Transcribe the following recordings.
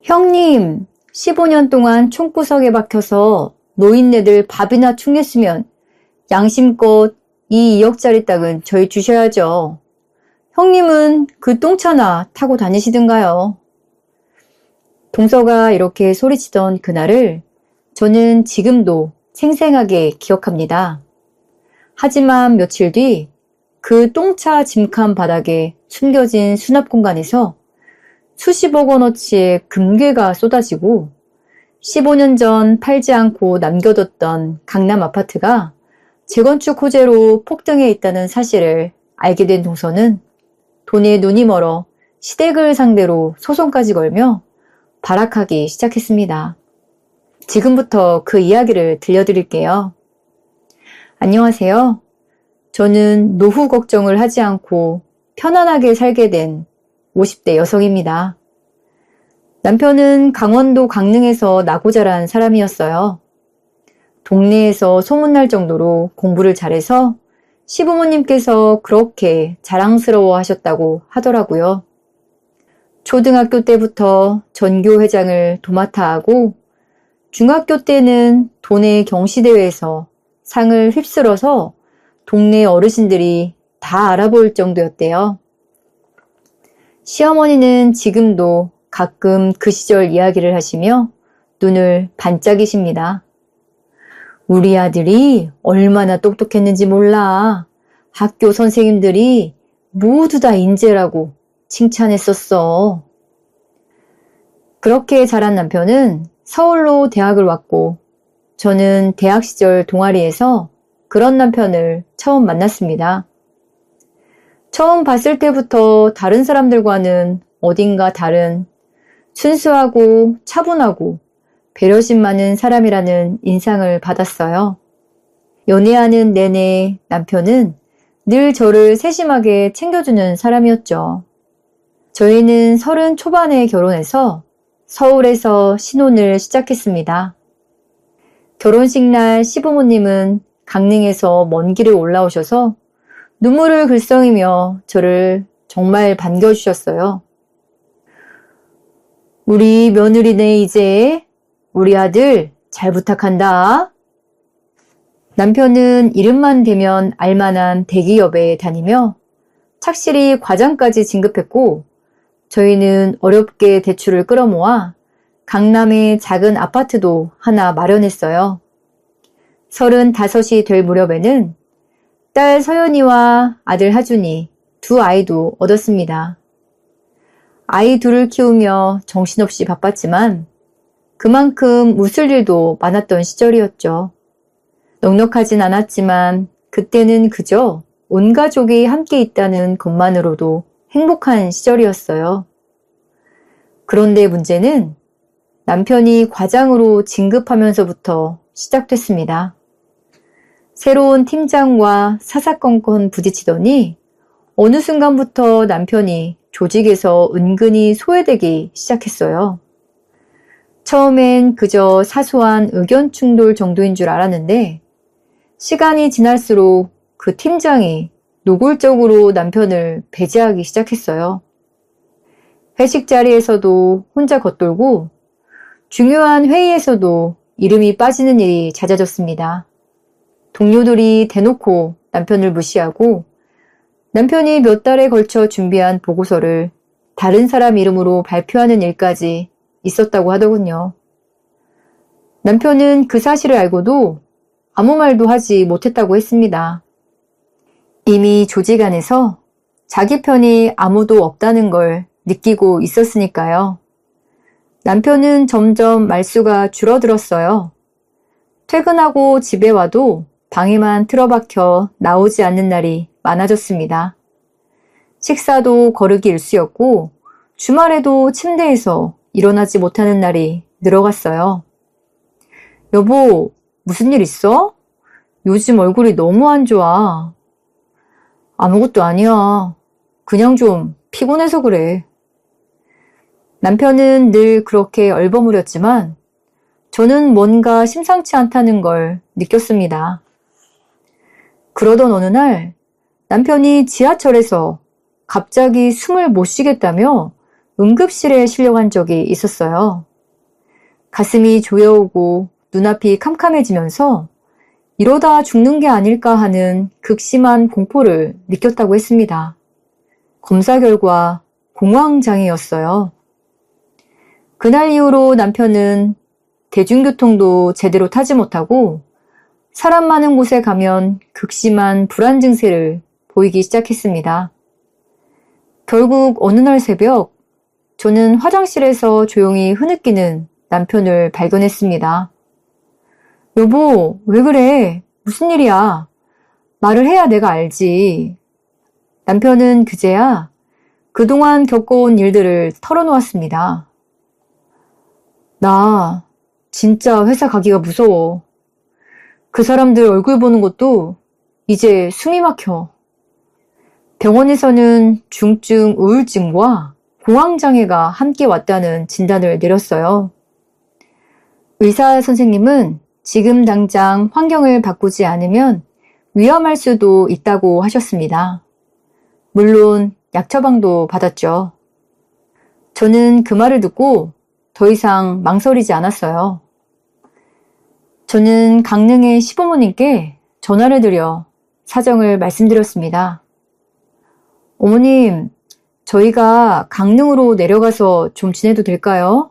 형님, 15년 동안 총구석에 박혀서 노인네들 밥이나 축냈으면 양심껏 이 2억짜리 땅은 저희 주셔야죠. 형님은 그 똥차나 타고 다니시든가요. 동서가 이렇게 소리치던 그날을 저는 지금도 생생하게 기억합니다. 하지만 며칠 뒤 그 똥차 짐칸 바닥에 숨겨진 수납 공간에서 수십억 원어치의 금괴가 쏟아지고 15년 전 팔지 않고 남겨뒀던 강남 아파트가 재건축 호재로 폭등해 있다는 사실을 알게 된 동서는 돈에 눈이 멀어 시댁을 상대로 소송까지 걸며 발악하기 시작했습니다. 지금부터 그 이야기를 들려드릴게요. 안녕하세요. 저는 노후 걱정을 하지 않고 편안하게 살게 된 50대 여성입니다. 남편은 강원도 강릉에서 나고 자란 사람이었어요. 동네에서 소문날 정도로 공부를 잘해서 시부모님께서 그렇게 자랑스러워 하셨다고 하더라고요. 초등학교 때부터 전교회장을 도맡아 하고 중학교 때는 도내 경시대회에서 상을 휩쓸어서 동네 어르신들이 다 알아볼 정도였대요. 시어머니는 지금도 가끔 그 시절 이야기를 하시며 눈을 반짝이십니다. 우리 아들이 얼마나 똑똑했는지 몰라. 학교 선생님들이 모두 다 인재라고 칭찬했었어. 그렇게 자란 남편은 서울로 대학을 왔고 저는 대학 시절 동아리에서 그런 남편을 처음 만났습니다. 처음 봤을 때부터 다른 사람들과는 어딘가 다른 순수하고 차분하고 배려심 많은 사람이라는 인상을 받았어요. 연애하는 내내 남편은 늘 저를 세심하게 챙겨주는 사람이었죠. 저희는 30 초반에 결혼해서 서울에서 신혼을 시작했습니다. 결혼식 날 시부모님은 강릉에서 먼 길을 올라오셔서 눈물을 글썽이며 저를 정말 반겨주셨어요. 우리 며느리네 이제 우리 아들 잘 부탁한다. 남편은 이름만 대면 알만한 대기업에 다니며 착실히 과장까지 진급했고 저희는 어렵게 대출을 끌어모아 강남에 작은 아파트도 하나 마련했어요. 35이 될 무렵에는 딸 서연이와 아들 하준이 두 아이도 얻었습니다. 아이 둘을 키우며 정신없이 바빴지만 그만큼 웃을 일도 많았던 시절이었죠. 넉넉하진 않았지만 그때는 그저 온 가족이 함께 있다는 것만으로도 행복한 시절이었어요. 그런데 문제는 남편이 과장으로 진급하면서부터 시작됐습니다. 새로운 팀장과 사사건건 부딪히더니 어느 순간부터 남편이 조직에서 은근히 소외되기 시작했어요. 처음엔 그저 사소한 의견 충돌 정도인 줄 알았는데 시간이 지날수록 그 팀장이 노골적으로 남편을 배제하기 시작했어요. 회식 자리에서도 혼자 겉돌고 중요한 회의에서도 이름이 빠지는 일이 잦아졌습니다. 동료들이 대놓고 남편을 무시하고 남편이 몇 달에 걸쳐 준비한 보고서를 다른 사람 이름으로 발표하는 일까지 있었다고 하더군요. 남편은 그 사실을 알고도 아무 말도 하지 못했다고 했습니다. 이미 조직 안에서 자기 편이 아무도 없다는 걸 느끼고 있었으니까요. 남편은 점점 말수가 줄어들었어요. 퇴근하고 집에 와도 방에만 틀어박혀 나오지 않는 날이 많아졌습니다. 식사도 거르기 일쑤였고 주말에도 침대에서 일어나지 못하는 날이 늘어갔어요. 여보, 무슨 일 있어? 요즘 얼굴이 너무 안 좋아. 아무것도 아니야. 그냥 좀 피곤해서 그래. 남편은 늘 그렇게 얼버무렸지만 저는 뭔가 심상치 않다는 걸 느꼈습니다. 그러던 어느 날 남편이 지하철에서 갑자기 숨을 못 쉬겠다며 응급실에 실려간 적이 있었어요. 가슴이 조여오고 눈앞이 캄캄해지면서 이러다 죽는 게 아닐까 하는 극심한 공포를 느꼈다고 했습니다. 검사 결과 공황장애였어요. 그날 이후로 남편은 대중교통도 제대로 타지 못하고 사람 많은 곳에 가면 극심한 불안 증세를 보이기 시작했습니다. 결국 어느 날 새벽 저는 화장실에서 조용히 흐느끼는 남편을 발견했습니다. 여보, 왜 그래? 무슨 일이야? 말을 해야 내가 알지. 남편은 그제야 그동안 겪어온 일들을 털어놓았습니다. 나 진짜 회사 가기가 무서워. 그 사람들 얼굴 보는 것도 이제 숨이 막혀. 병원에서는 중증 우울증과 공황장애가 함께 왔다는 진단을 내렸어요. 의사 선생님은 지금 당장 환경을 바꾸지 않으면 위험할 수도 있다고 하셨습니다. 물론 약 처방도 받았죠. 저는 그 말을 듣고 더 이상 망설이지 않았어요. 저는 강릉의 시부모님께 전화를 드려 사정을 말씀드렸습니다. 어머님, 저희가 강릉으로 내려가서 좀 지내도 될까요?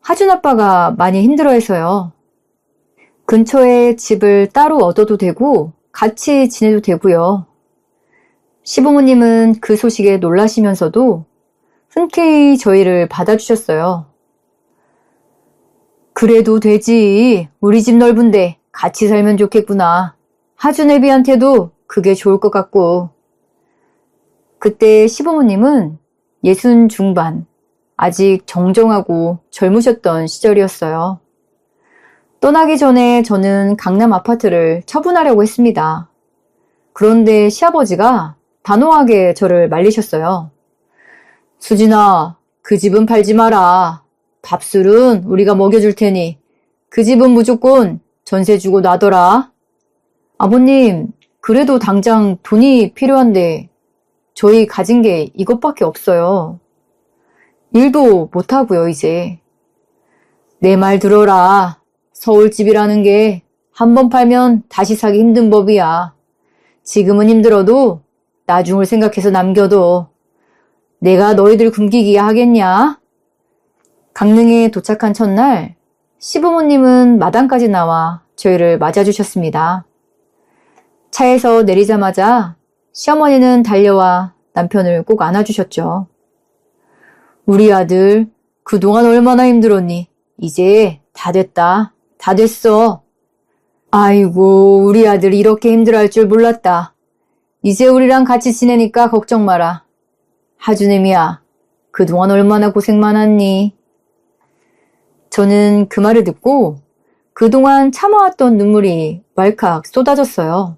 하준 아빠가 많이 힘들어해서요. 근처에 집을 따로 얻어도 되고 같이 지내도 되고요. 시부모님은 그 소식에 놀라시면서도 흔쾌히 저희를 받아주셨어요. 그래도 되지. 우리 집 넓은데 같이 살면 좋겠구나. 하준 애비한테도 그게 좋을 것 같고. 그때 시부모님은 60 중반, 아직 정정하고 젊으셨던 시절이었어요. 떠나기 전에 저는 강남 아파트를 처분하려고 했습니다. 그런데 시아버지가 단호하게 저를 말리셨어요. 수진아, 그 집은 팔지 마라. 밥술은 우리가 먹여줄 테니 그 집은 무조건 전세 주고 놔둬라. 아버님, 그래도 당장 돈이 필요한데 저희 가진 게 이것밖에 없어요. 일도 못하고요, 이제. 내 말 들어라. 서울집이라는 게 한 번 팔면 다시 사기 힘든 법이야. 지금은 힘들어도 나중을 생각해서 남겨둬. 내가 너희들 굶기기야 하겠냐? 강릉에 도착한 첫날 시부모님은 마당까지 나와 저희를 맞아주셨습니다. 차에서 내리자마자 시어머니는 달려와 남편을 꼭 안아주셨죠. 우리 아들 그동안 얼마나 힘들었니? 이제 다 됐다. 다 됐어. 아이고, 우리 아들 이렇게 힘들어할 줄 몰랐다. 이제 우리랑 같이 지내니까 걱정 마라. 하준애미야, 그동안 얼마나 고생 많았니? 저는 그 말을 듣고 그동안 참아왔던 눈물이 왈칵 쏟아졌어요.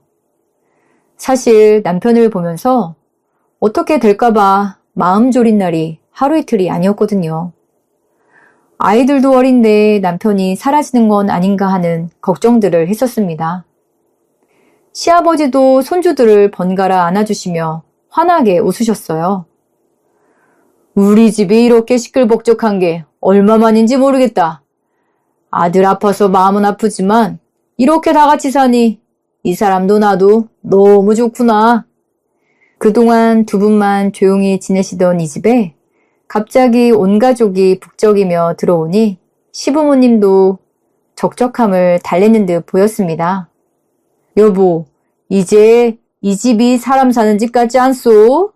사실 남편을 보면서 어떻게 될까봐 마음 졸인 날이 하루 이틀이 아니었거든요. 아이들도 어린데 남편이 사라지는 건 아닌가 하는 걱정들을 했었습니다. 시아버지도 손주들을 번갈아 안아주시며 환하게 웃으셨어요. 우리 집이 이렇게 시끌벅적한 게 얼마만인지 모르겠다. 아들 아파서 마음은 아프지만 이렇게 다 같이 사니 이 사람도 나도 너무 좋구나. 그동안 두 분만 조용히 지내시던 이 집에 갑자기 온 가족이 북적이며 들어오니 시부모님도 적적함을 달래는 듯 보였습니다. 여보, 이제 이 집이 사람 사는 집 같지 않소?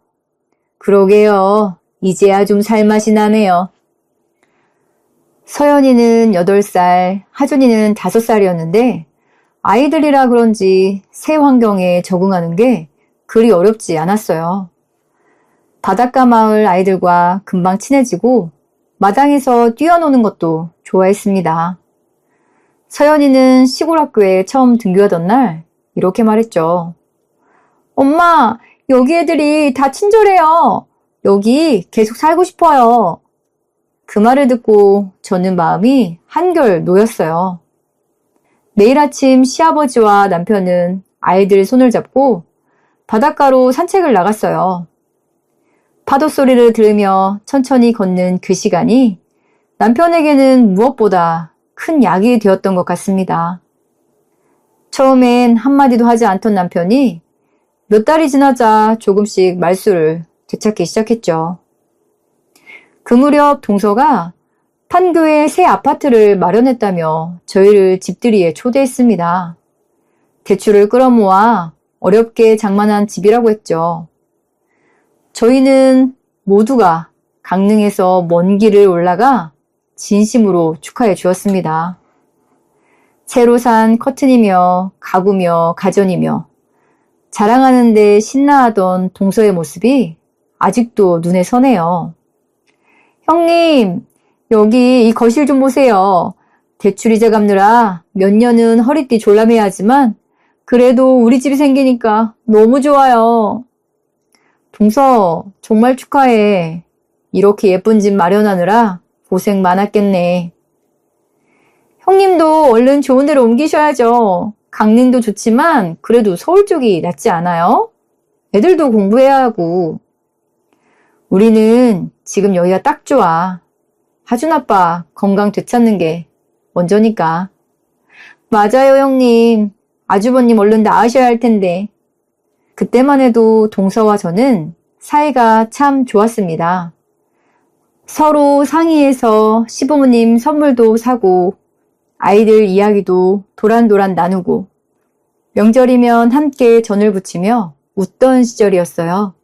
그러게요. 이제야 좀 살맛이 나네요. 서연이는 8살, 하준이는 5살이었는데 아이들이라 그런지 새 환경에 적응하는 게 그리 어렵지 않았어요. 바닷가 마을 아이들과 금방 친해지고 마당에서 뛰어노는 것도 좋아했습니다. 서연이는 시골 학교에 처음 등교하던 날 이렇게 말했죠. 엄마, 여기 애들이 다 친절해요. 여기 계속 살고 싶어요. 그 말을 듣고 저는 마음이 한결 놓였어요. 매일 아침 시아버지와 남편은 아이들 손을 잡고 바닷가로 산책을 나갔어요. 파도 소리를 들으며 천천히 걷는 그 시간이 남편에게는 무엇보다 큰 약이 되었던 것 같습니다. 처음엔 한마디도 하지 않던 남편이 몇 달이 지나자 조금씩 말수를 되찾기 시작했죠. 그 무렵 동서가 판교에 새 아파트를 마련했다며 저희를 집들이에 초대했습니다. 대출을 끌어모아 어렵게 장만한 집이라고 했죠. 저희는 모두가 강릉에서 먼 길을 올라가 진심으로 축하해 주었습니다. 새로 산 커튼이며 가구며 가전이며 자랑하는데 신나하던 동서의 모습이 아직도 눈에 선해요. 형님, 여기 이 거실 좀 보세요. 대출이자 갚느라 몇 년은 허리띠 졸라매야 하지만 그래도 우리 집이 생기니까 너무 좋아요. 동서, 정말 축하해. 이렇게 예쁜 집 마련하느라 고생 많았겠네. 형님도 얼른 좋은 데로 옮기셔야죠. 강릉도 좋지만 그래도 서울 쪽이 낫지 않아요? 애들도 공부해야 하고. 우리는 지금 여기가 딱 좋아. 하준 아빠 건강 되찾는 게 먼저니까. 맞아요, 형님. 아주버님 얼른 나으셔야 할 텐데. 그때만 해도 동서와 저는 사이가 참 좋았습니다. 서로 상의해서 시부모님 선물도 사고 아이들 이야기도 도란도란 나누고 명절이면 함께 전을 부치며 웃던 시절이었어요.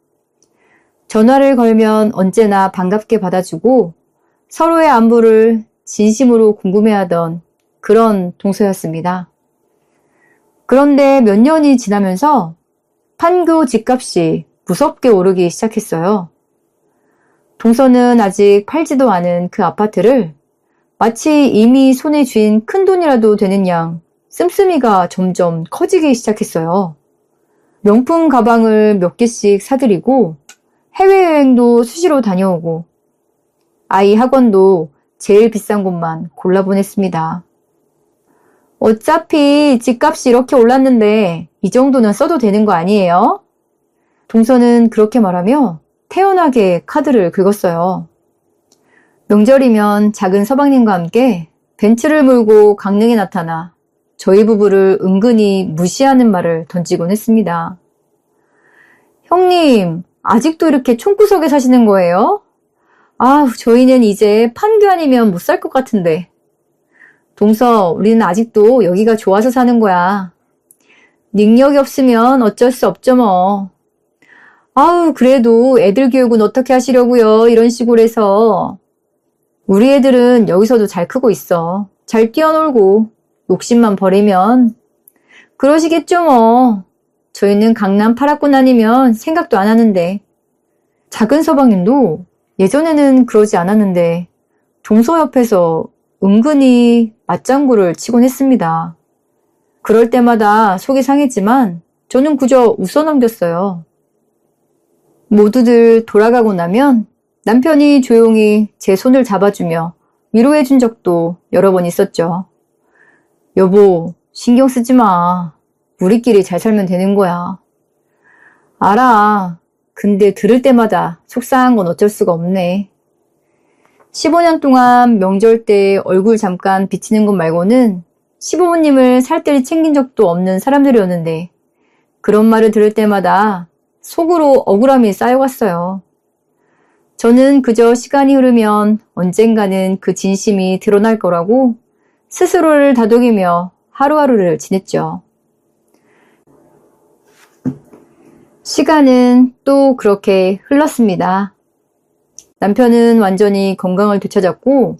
전화를 걸면 언제나 반갑게 받아주고 서로의 안부를 진심으로 궁금해하던 그런 동서였습니다. 그런데 몇 년이 지나면서 판교 집값이 무섭게 오르기 시작했어요. 동서는 아직 팔지도 않은 그 아파트를 마치 이미 손에 쥔 큰돈이라도 되는 양 씀씀이가 점점 커지기 시작했어요. 명품 가방을 몇 개씩 사들이고 해외여행도 수시로 다녀오고 아이 학원도 제일 비싼 곳만 골라보냈습니다. 어차피 집값이 이렇게 올랐는데 이 정도는 써도 되는 거 아니에요? 동서는 그렇게 말하며 태연하게 카드를 긁었어요. 명절이면 작은 서방님과 함께 벤츠를 몰고 강릉에 나타나 저희 부부를 은근히 무시하는 말을 던지곤 했습니다. 형님, 아직도 이렇게 총구석에 사시는 거예요? 아우, 저희는 이제 판교 아니면 못 살 것 같은데. 동서, 우리는 아직도 여기가 좋아서 사는 거야. 능력이 없으면 어쩔 수 없죠 뭐. 아우, 그래도 애들 교육은 어떻게 하시려고요? 이런 식으로 해서. 우리 애들은 여기서도 잘 크고 있어. 잘 뛰어놀고 욕심만 버리면 그러시겠죠 뭐. 저희는 강남 8학군 아니면 생각도 안 하는데. 작은 서방님도 예전에는 그러지 않았는데 동서 옆에서 은근히 맞장구를 치곤 했습니다. 그럴 때마다 속이 상했지만 저는 그저 웃어 넘겼어요. 모두들 돌아가고 나면 남편이 조용히 제 손을 잡아주며 위로해준 적도 여러 번 있었죠. 여보, 신경 쓰지 마. 우리끼리 잘 살면 되는 거야. 알아. 근데 들을 때마다 속상한 건 어쩔 수가 없네. 15년 동안 명절 때 얼굴 잠깐 비치는 것 말고는 시부모님을 살뜰히 챙긴 적도 없는 사람들이었는데 그런 말을 들을 때마다 속으로 억울함이 쌓여갔어요. 저는 그저 시간이 흐르면 언젠가는 그 진심이 드러날 거라고 스스로를 다독이며 하루하루를 지냈죠. 시간은 또 그렇게 흘렀습니다. 남편은 완전히 건강을 되찾았고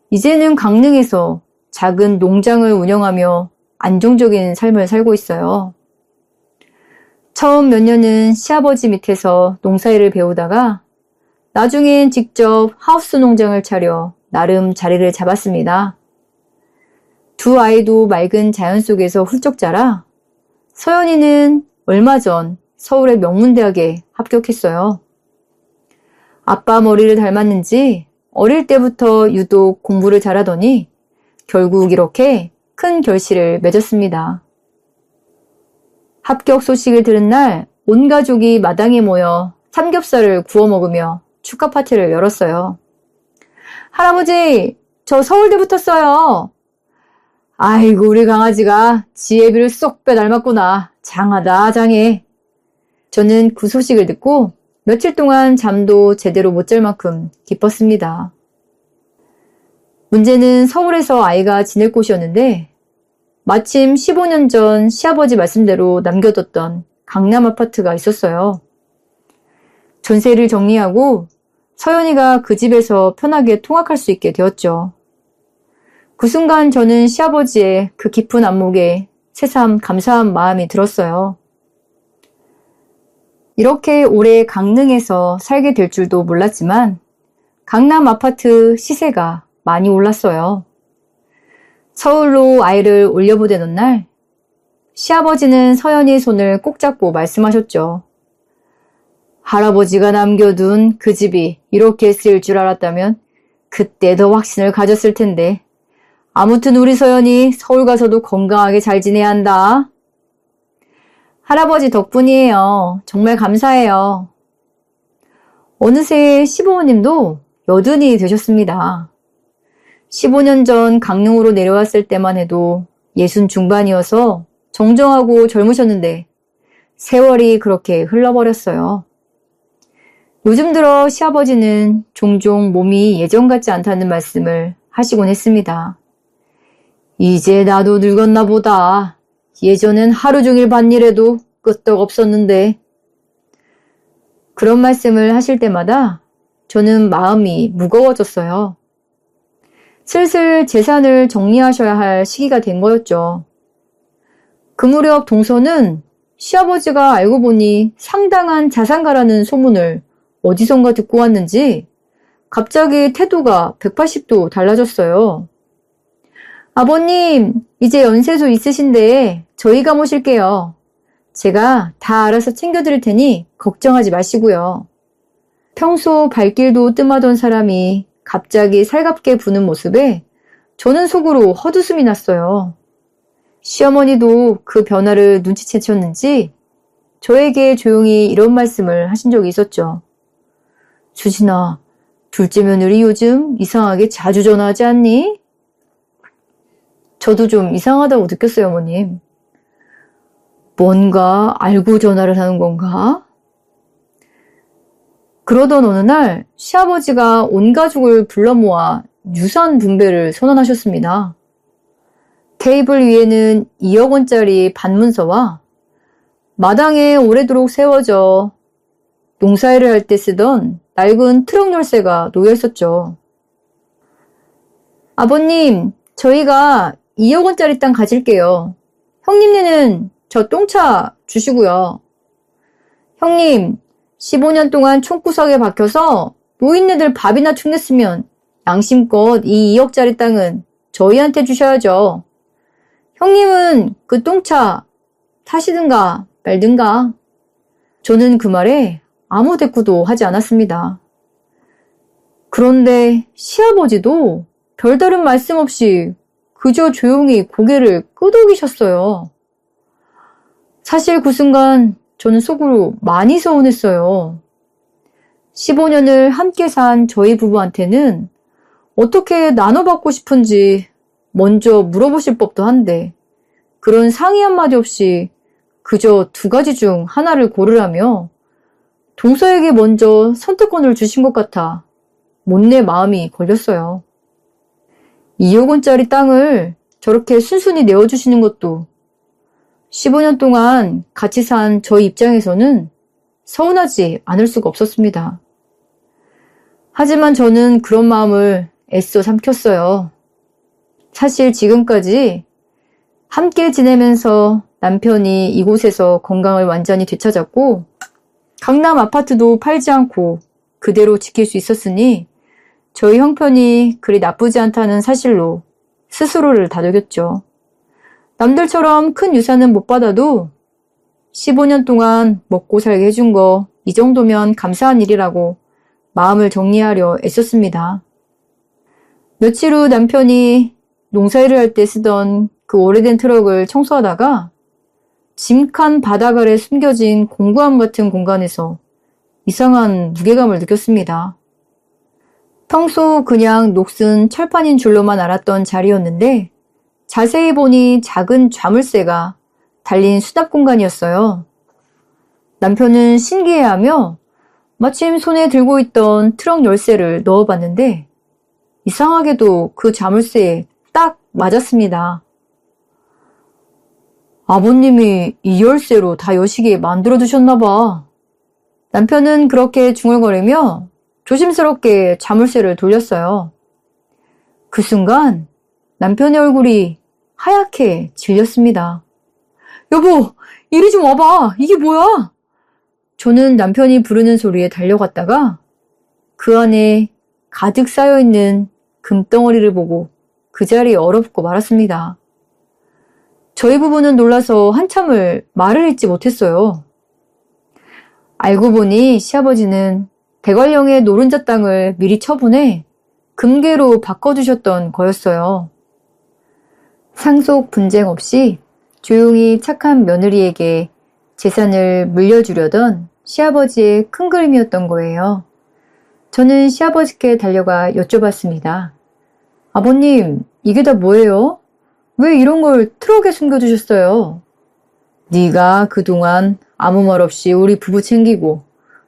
이제는 강릉에서 작은 농장을 운영하며 안정적인 삶을 살고 있어요. 처음 몇 년은 시아버지 밑에서 농사일을 배우다가 나중엔 직접 하우스 농장을 차려 나름 자리를 잡았습니다. 두 아이도 맑은 자연 속에서 훌쩍 자라 서연이는 얼마 전 서울의 명문대학에 합격했어요. 아빠 머리를 닮았는지 어릴 때부터 유독 공부를 잘하더니 결국 이렇게 큰 결실을 맺었습니다. 합격 소식을 들은 날 온 가족이 마당에 모여 삼겹살을 구워 먹으며 축하 파티를 열었어요. 할아버지, 저 서울대 붙었어요. 아이고, 우리 강아지가 지혜비를 쏙 빼닮았구나. 장하다, 장해. 저는 그 소식을 듣고 며칠 동안 잠도 제대로 못 잘 만큼 기뻤습니다. 문제는 서울에서 아이가 지낼 곳이었는데 마침 15년 전 시아버지 말씀대로 남겨뒀던 강남 아파트가 있었어요. 전세를 정리하고 서연이가 그 집에서 편하게 통학할 수 있게 되었죠. 그 순간 저는 시아버지의 그 깊은 안목에 새삼 감사한 마음이 들었어요. 이렇게 오래 강릉에서 살게 될 줄도 몰랐지만 강남 아파트 시세가 많이 올랐어요. 서울로 아이를 올려보내는 날 시아버지는 서연이 손을 꼭 잡고 말씀하셨죠. 할아버지가 남겨둔 그 집이 이렇게 쓰일 줄 알았다면 그때 더 확신을 가졌을 텐데 아무튼 우리 서연이 서울 가서도 건강하게 잘 지내야 한다. 할아버지 덕분이에요. 정말 감사해요. 어느새 시부모님도 80이 되셨습니다. 15년 전 강릉으로 내려왔을 때만 해도 60 중반이어서 정정하고 젊으셨는데 세월이 그렇게 흘러버렸어요. 요즘 들어 시아버지는 종종 몸이 예전 같지 않다는 말씀을 하시곤 했습니다. 이제 나도 늙었나 보다. 예전엔 하루 종일 밭일해도 끄떡 없었는데. 그런 말씀을 하실 때마다 저는 마음이 무거워졌어요. 슬슬 재산을 정리하셔야 할 시기가 된 거였죠. 그 무렵 동서는 시아버지가 알고 보니 상당한 자산가라는 소문을 어디선가 듣고 왔는지 갑자기 태도가 180도 달라졌어요. 아버님, 이제 연세도 있으신데 저희가 모실게요. 제가 다 알아서 챙겨드릴 테니 걱정하지 마시고요. 평소 발길도 뜸하던 사람이 갑자기 살갑게 부는 모습에 저는 속으로 헛웃음이 났어요. 시어머니도 그 변화를 눈치채셨는지 저에게 조용히 이런 말씀을 하신 적이 있었죠. 수진아, 둘째 며느리 요즘 이상하게 자주 전화하지 않니? 저도 좀 이상하다고 느꼈어요, 어머님. 뭔가 알고 전화를 하는 건가? 그러던 어느 날 시아버지가 온 가족을 불러 모아 유산 분배를 선언하셨습니다. 테이블 위에는 2억 원짜리 반문서와 마당에 오래도록 세워져 농사일을 할 때 쓰던 낡은 트럭 열쇠가 놓여 있었죠. 아버님, 저희가 2억 원짜리 땅 가질게요. 형님네는 저 똥차 주시고요. 형님, 15년 동안 총구석에 박혀서 노인네들 밥이나 축냈으면 양심껏 이 2억짜리 땅은 저희한테 주셔야죠. 형님은 그 똥차 타시든가 말든가. 저는 그 말에 아무 대꾸도 하지 않았습니다. 그런데 시아버지도 별다른 말씀 없이 그저 조용히 고개를 끄덕이셨어요. 사실 그 순간 저는 속으로 많이 서운했어요. 15년을 함께 산 저희 부부한테는 어떻게 나눠받고 싶은지 먼저 물어보실 법도 한데 그런 상의 한마디 없이 그저 2가지 중 하나를 고르라며 동서에게 먼저 선택권을 주신 것 같아 못내 마음이 걸렸어요. 2억 원짜리 땅을 저렇게 순순히 내어주시는 것도 15년 동안 같이 산 저희 입장에서는 서운하지 않을 수가 없었습니다. 하지만 저는 그런 마음을 애써 삼켰어요. 사실 지금까지 함께 지내면서 남편이 이곳에서 건강을 완전히 되찾았고 강남 아파트도 팔지 않고 그대로 지킬 수 있었으니 저희 형편이 그리 나쁘지 않다는 사실로 스스로를 다독였죠. 남들처럼 큰 유산은 못 받아도 15년 동안 먹고 살게 해준 거 이 정도면 감사한 일이라고 마음을 정리하려 애썼습니다. 며칠 후 남편이 농사일을 할 때 쓰던 그 오래된 트럭을 청소하다가 짐칸 바닥 아래 숨겨진 공구함 같은 공간에서 이상한 무게감을 느꼈습니다. 평소 그냥 녹슨 철판인 줄로만 알았던 자리였는데 자세히 보니 작은 좌물쇠가 달린 수납 공간이었어요. 남편은 신기해하며 마침 손에 들고 있던 트럭 열쇠를 넣어봤는데 이상하게도 그 자물쇠에 딱 맞았습니다. 아버님이 이 열쇠로 다 여시게 만들어두셨나봐. 남편은 그렇게 중얼거리며 조심스럽게 자물쇠를 돌렸어요. 그 순간 남편의 얼굴이 하얗게 질렸습니다. 여보, 이리 좀 와봐. 이게 뭐야? 저는 남편이 부르는 소리에 달려갔다가 그 안에 가득 쌓여있는 금덩어리를 보고 그 자리에 얼어붙고 말았습니다. 저희 부부는 놀라서 한참을 말을 잇지 못했어요. 알고 보니 시아버지는 대관령의 노른자 땅을 미리 처분해 금괴로 바꿔주셨던 거였어요. 상속 분쟁 없이 조용히 착한 며느리에게 재산을 물려주려던 시아버지의 큰 그림이었던 거예요. 저는 시아버지께 달려가 여쭤봤습니다. 아버님, 이게 다 뭐예요? 왜 이런 걸 트럭에 숨겨두셨어요? 네가 그동안 아무 말 없이 우리 부부 챙기고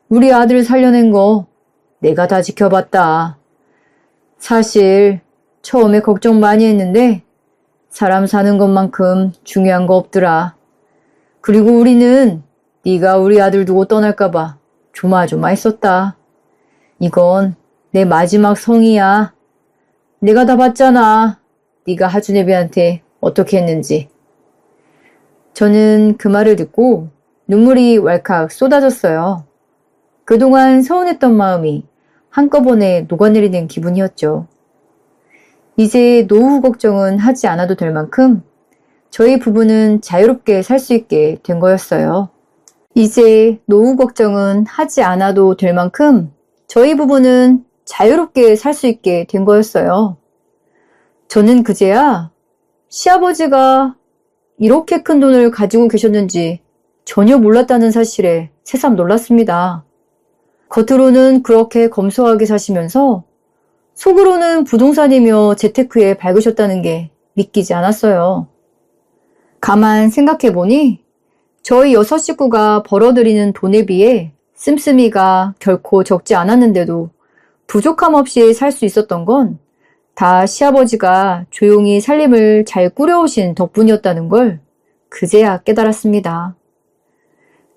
우리 아들 살려낸 거 내가 다 지켜봤다. 사실 처음에 걱정 많이 했는데 사람 사는 것만큼 중요한 거 없더라. 그리고 우리는 네가 우리 아들 두고 떠날까봐 조마조마했었다. 이건 내 마지막 성이야. 내가 다 봤잖아. 네가 하준애비한테 어떻게 했는지. 저는 그 말을 듣고 눈물이 왈칵 쏟아졌어요. 그동안 서운했던 마음이 한꺼번에 녹아내리는 기분이었죠. 이제 노후 걱정은 하지 않아도 될 만큼 저희 부부는 자유롭게 살 수 있게 된 거였어요. 이제 노후 걱정은 하지 않아도 될 만큼 저희 부부는 자유롭게 살 수 있게 된 거였어요. 저는 그제야 시아버지가 이렇게 큰 돈을 가지고 계셨는지 전혀 몰랐다는 사실에 새삼 놀랐습니다. 겉으로는 그렇게 검소하게 사시면서 속으로는 부동산이며 재테크에 밝으셨다는 게 믿기지 않았어요. 가만 생각해보니 저희 6 식구가 벌어들이는 돈에 비해 씀씀이가 결코 적지 않았는데도 부족함 없이 살 수 있었던 건 다 시아버지가 조용히 살림을 잘 꾸려오신 덕분이었다는 걸 그제야 깨달았습니다.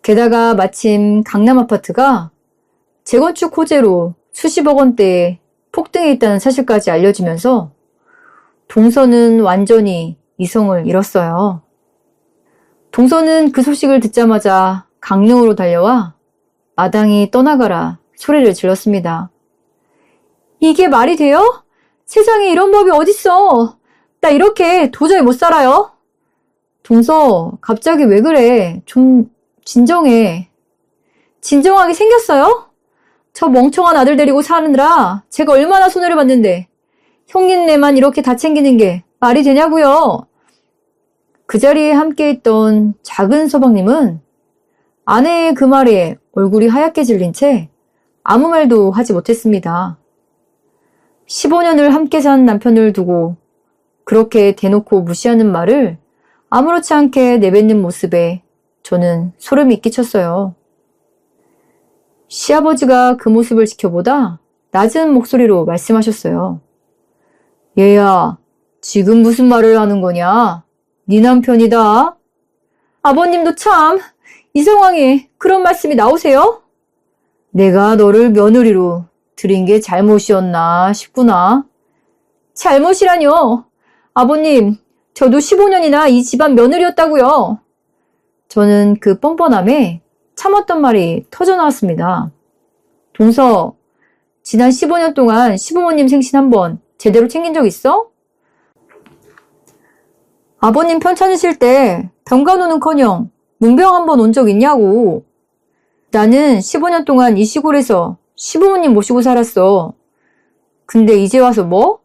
게다가 마침 강남 아파트가 재건축 호재로 수십억 원대에 폭등해 있다는 사실까지 알려지면서 동서는 완전히 이성을 잃었어요. 동서는 그 소식을 듣자마자 강릉으로 달려와 마당이 떠나가라 소리를 질렀습니다. 이게 말이 돼요? 세상에 이런 법이 어딨어. 나 이렇게 도저히 못 살아요. 동서, 갑자기 왜 그래? 좀 진정해. 진정하게 생겼어요? 저 멍청한 아들 데리고 사느라 제가 얼마나 손해를 봤는데 형님네만 이렇게 다 챙기는 게 말이 되냐고요. 그 자리에 함께 있던 작은 서방님은 아내의 그 말에 얼굴이 하얗게 질린 채 아무 말도 하지 못했습니다. 15년을 함께 산 남편을 두고 그렇게 대놓고 무시하는 말을 아무렇지 않게 내뱉는 모습에 저는 소름이 끼쳤어요. 시아버지가 그 모습을 지켜보다 낮은 목소리로 말씀하셨어요. 얘야, 지금 무슨 말을 하는 거냐? 네 남편이다. 아버님도 참, 이 상황에 그런 말씀이 나오세요? 내가 너를 며느리로 들인 게 잘못이었나 싶구나. 잘못이라뇨. 아버님, 저도 15년이나 이 집안 며느리였다고요. 저는 그 뻔뻔함에 참았던 말이 터져나왔습니다. 동서, 지난 15년 동안 시부모님 생신 한번 제대로 챙긴 적 있어? 아버님 편찮으실 때 병간호는커녕 문병 한번 온 적 있냐고. 나는 15년 동안 이 시골에서 시부모님 모시고 살았어. 근데 이제 와서 뭐?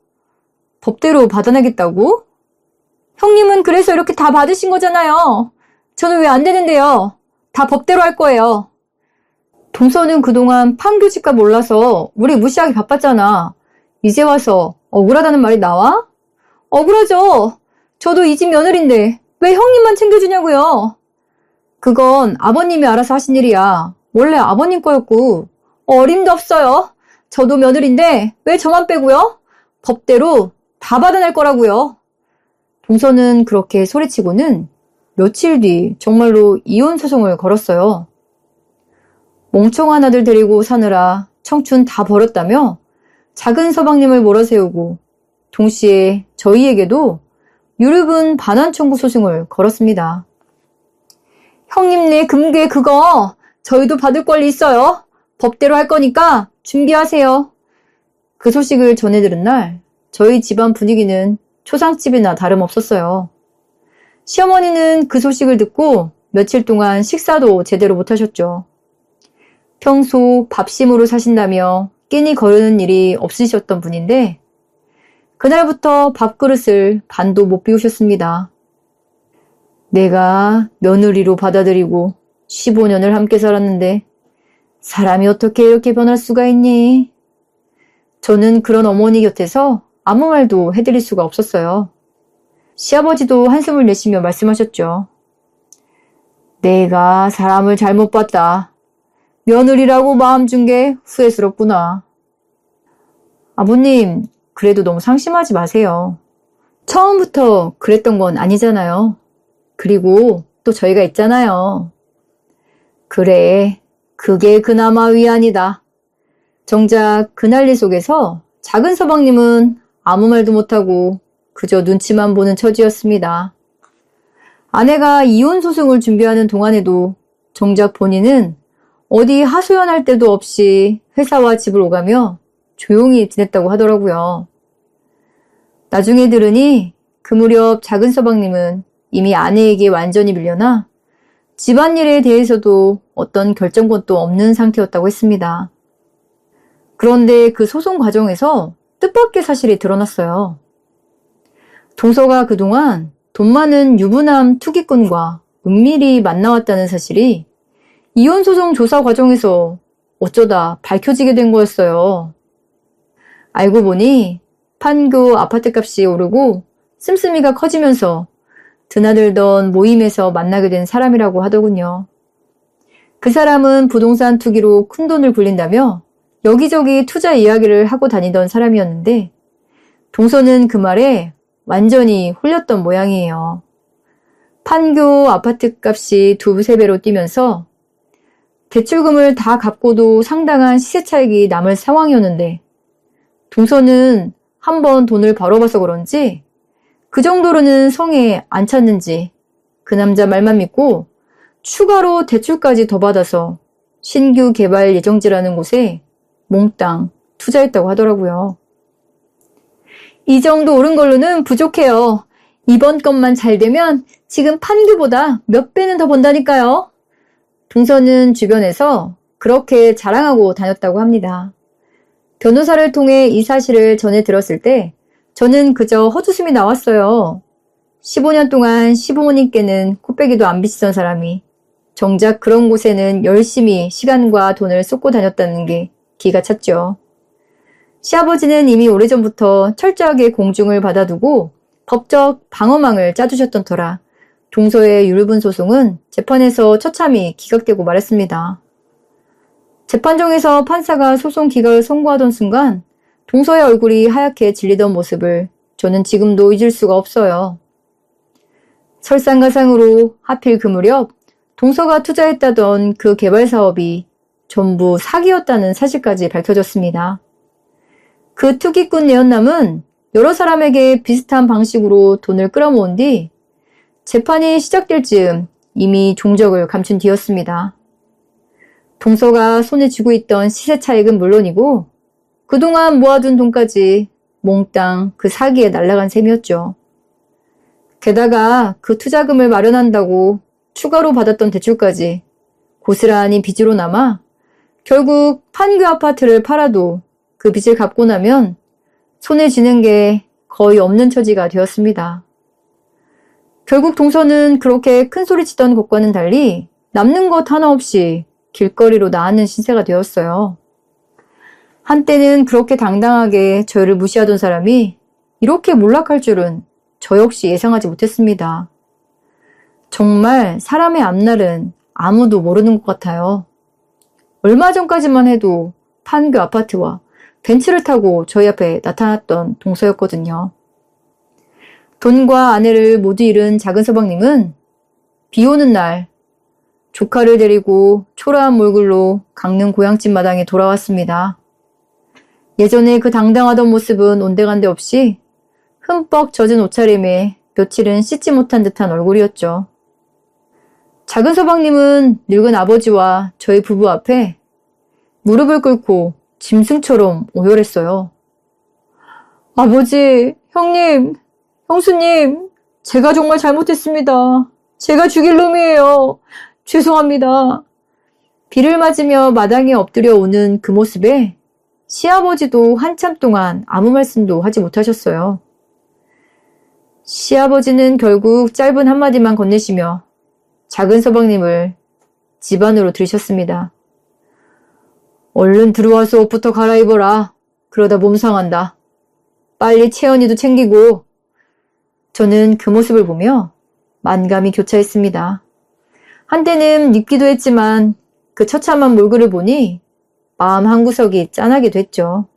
법대로 받아내겠다고? 형님은 그래서 이렇게 다 받으신 거잖아요. 저는 왜 안 되는데요? 다 법대로 할 거예요. 동서는 그동안 판교 집값 몰라서 우리 무시하기 바빴잖아. 이제 와서 억울하다는 말이 나와? 억울하죠. 저도 이 집 며느리인데 왜 형님만 챙겨주냐고요. 그건 아버님이 알아서 하신 일이야. 원래 아버님 거였고. 어림도 없어요. 저도 며느리인데 왜 저만 빼고요? 법대로 다 받아낼 거라고요. 동서는 그렇게 소리치고는 며칠 뒤 정말로 이혼 소송을 걸었어요. 멍청한 아들 데리고 사느라 청춘 다 버렸다며 작은 서방님을 몰아세우고 동시에 저희에게도 유류분 반환 청구 소송을 걸었습니다. 형님네 금괴 그거 저희도 받을 권리 있어요. 법대로 할 거니까 준비하세요. 그 소식을 전해 들은 날 저희 집안 분위기는 초상집이나 다름없었어요. 시어머니는 그 소식을 듣고 며칠 동안 식사도 제대로 못하셨죠. 평소 밥심으로 사신다며 끼니 거르는 일이 없으셨던 분인데 그날부터 밥그릇을 반도 못 비우셨습니다. 내가 며느리로 받아들이고 15년을 함께 살았는데 사람이 어떻게 이렇게 변할 수가 있니? 저는 그런 어머니 곁에서 아무 말도 해드릴 수가 없었어요. 시아버지도 한숨을 내쉬며 말씀하셨죠. 내가 사람을 잘못 봤다. 며느리라고 마음 준 게 후회스럽구나. 아버님, 그래도 너무 상심하지 마세요. 처음부터 그랬던 건 아니잖아요. 그리고 또 저희가 있잖아요. 그래, 그게 그나마 위안이다. 정작 그 난리 속에서 작은 서방님은 아무 말도 못하고 그저 눈치만 보는 처지였습니다. 아내가 이혼 소송을 준비하는 동안에도 정작 본인은 어디 하소연할 때도 없이 회사와 집을 오가며 조용히 지냈다고 하더라고요. 나중에 들으니 그 무렵 작은 서방님은 이미 아내에게 완전히 밀려나 집안일에 대해서도 어떤 결정권도 없는 상태였다고 했습니다. 그런데 그 소송 과정에서 뜻밖의 사실이 드러났어요. 동서가 그동안 돈 많은 유부남 투기꾼과 은밀히 만나왔다는 사실이 이혼소송 조사 과정에서 어쩌다 밝혀지게 된 거였어요. 알고 보니 판교 아파트값이 오르고 씀씀이가 커지면서 드나들던 모임에서 만나게 된 사람이라고 하더군요. 그 사람은 부동산 투기로 큰 돈을 굴린다며 여기저기 투자 이야기를 하고 다니던 사람이었는데 동서는 그 말에 완전히 홀렸던 모양이에요. 판교 아파트값이 2~3배로 뛰면서 대출금을 다 갚고도 상당한 시세 차익이 남을 상황이었는데 동서는 한번 돈을 벌어봐서 그런지 그 정도로는 성에 안 찼는지 그 남자 말만 믿고 추가로 대출까지 더 받아서 신규 개발 예정지라는 곳에 몽땅 투자했다고 하더라고요. 이 정도 오른 걸로는 부족해요. 이번 건만 잘 되면 지금 판교보다 몇 배는 더 번다니까요. 동서는 주변에서 그렇게 자랑하고 다녔다고 합니다. 변호사를 통해 이 사실을 전해 들었을 때 저는 그저 헛웃음이 나왔어요. 15년 동안 시부모님께는 코빼기도 안 비치던 사람이 정작 그런 곳에는 열심히 시간과 돈을 쏟고 다녔다는 게 기가 찼죠. 시아버지는 이미 오래전부터 철저하게 공중을 받아두고 법적 방어망을 짜두셨던 터라 동서의 유류분 소송은 재판에서 처참히 기각되고 말았습니다. 재판정에서 판사가 소송 기각을 선고하던 순간 동서의 얼굴이 하얗게 질리던 모습을 저는 지금도 잊을 수가 없어요. 설상가상으로 하필 그 무렵 동서가 투자했다던 그 개발 사업이 전부 사기였다는 사실까지 밝혀졌습니다. 그 투기꾼 내연남은 여러 사람에게 비슷한 방식으로 돈을 끌어모은 뒤 재판이 시작될 즈음 이미 종적을 감춘 뒤였습니다. 동서가 손에 쥐고 있던 시세 차익은 물론이고 그동안 모아둔 돈까지 몽땅 그 사기에 날아간 셈이었죠. 게다가 그 투자금을 마련한다고 추가로 받았던 대출까지 고스란히 빚으로 남아 결국 판교 아파트를 팔아도 그 빚을 갚고 나면 손에 쥐는 게 거의 없는 처지가 되었습니다. 결국 동서는 그렇게 큰 소리 치던 것과는 달리 남는 것 하나 없이 길거리로 나앉는 신세가 되었어요. 한때는 그렇게 당당하게 저를 무시하던 사람이 이렇게 몰락할 줄은 저 역시 예상하지 못했습니다. 정말 사람의 앞날은 아무도 모르는 것 같아요. 얼마 전까지만 해도 판교 아파트와 벤츠를 타고 저희 앞에 나타났던 동서였거든요. 돈과 아내를 모두 잃은 작은 서방님은 비 오는 날 조카를 데리고 초라한 몰골로 강릉 고향집 마당에 돌아왔습니다. 예전에 그 당당하던 모습은 온데간데 없이 흠뻑 젖은 옷차림에 며칠은 씻지 못한 듯한 얼굴이었죠. 작은 서방님은 늙은 아버지와 저희 부부 앞에 무릎을 꿇고 짐승처럼 오열했어요. 아버지, 형님, 형수님, 제가 정말 잘못했습니다. 제가 죽일 놈이에요. 죄송합니다. 비를 맞으며 마당에 엎드려 오는 그 모습에 시아버지도 한참 동안 아무 말씀도 하지 못하셨어요. 시아버지는 결국 짧은 한마디만 건네시며 작은 서방님을 집 안으로 들이셨습니다. 얼른 들어와서 옷부터 갈아입어라. 그러다 몸 상한다. 빨리 채연이도 챙기고. 저는 그 모습을 보며 만감이 교차했습니다. 한때는 밉기도 했지만 그 처참한 몰골을 보니 마음 한구석이 짠하게 됐죠.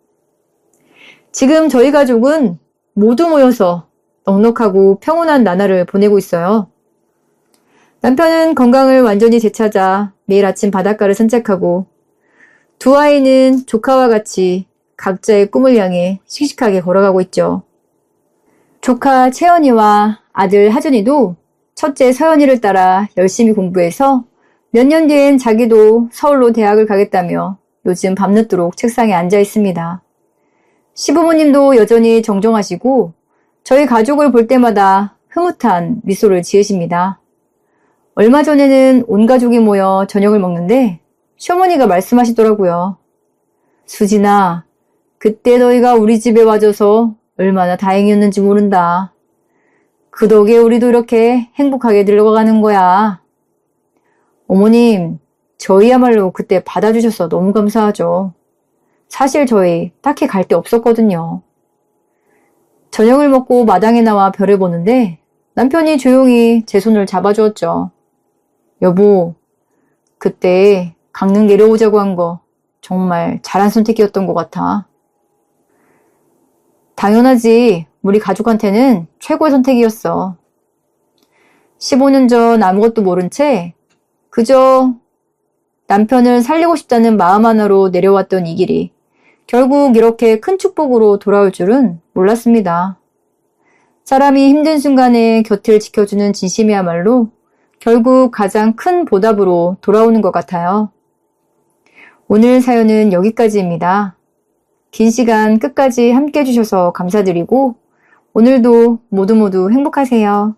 지금 저희 가족은 모두 모여서 넉넉하고 평온한 나날을 보내고 있어요. 남편은 건강을 완전히 되찾아 매일 아침 바닷가를 산책하고 두 아이는 조카와 같이 각자의 꿈을 향해 씩씩하게 걸어가고 있죠. 조카 채연이와 아들 하준이도 첫째 서연이를 따라 열심히 공부해서 몇 년 뒤엔 자기도 서울로 대학을 가겠다며 요즘 밤늦도록 책상에 앉아 있습니다. 시부모님도 여전히 정정하시고 저희 가족을 볼 때마다 흐뭇한 미소를 지으십니다. 얼마 전에는 온 가족이 모여 저녁을 먹는데 시어머니가 말씀하시더라고요. 수진아, 그때 너희가 우리 집에 와줘서 얼마나 다행이었는지 모른다. 그 덕에 우리도 이렇게 행복하게 늙어가는 거야. 어머님, 저희야말로 그때 받아주셔서 너무 감사하죠. 사실 저희 딱히 갈 데 없었거든요. 저녁을 먹고 마당에 나와 별을 보는데 남편이 조용히 제 손을 잡아주었죠. 여보, 그때 강릉 내려오자고 한 거 정말 잘한 선택이었던 것 같아. 당연하지. 우리 가족한테는 최고의 선택이었어. 15년 전 아무것도 모른 채 그저 남편을 살리고 싶다는 마음 하나로 내려왔던 이 길이 결국 이렇게 큰 축복으로 돌아올 줄은 몰랐습니다. 사람이 힘든 순간에 곁을 지켜주는 진심이야말로 결국 가장 큰 보답으로 돌아오는 것 같아요. 오늘 사연은 여기까지입니다. 긴 시간 끝까지 함께 해주셔서 감사드리고 오늘도 모두 행복하세요.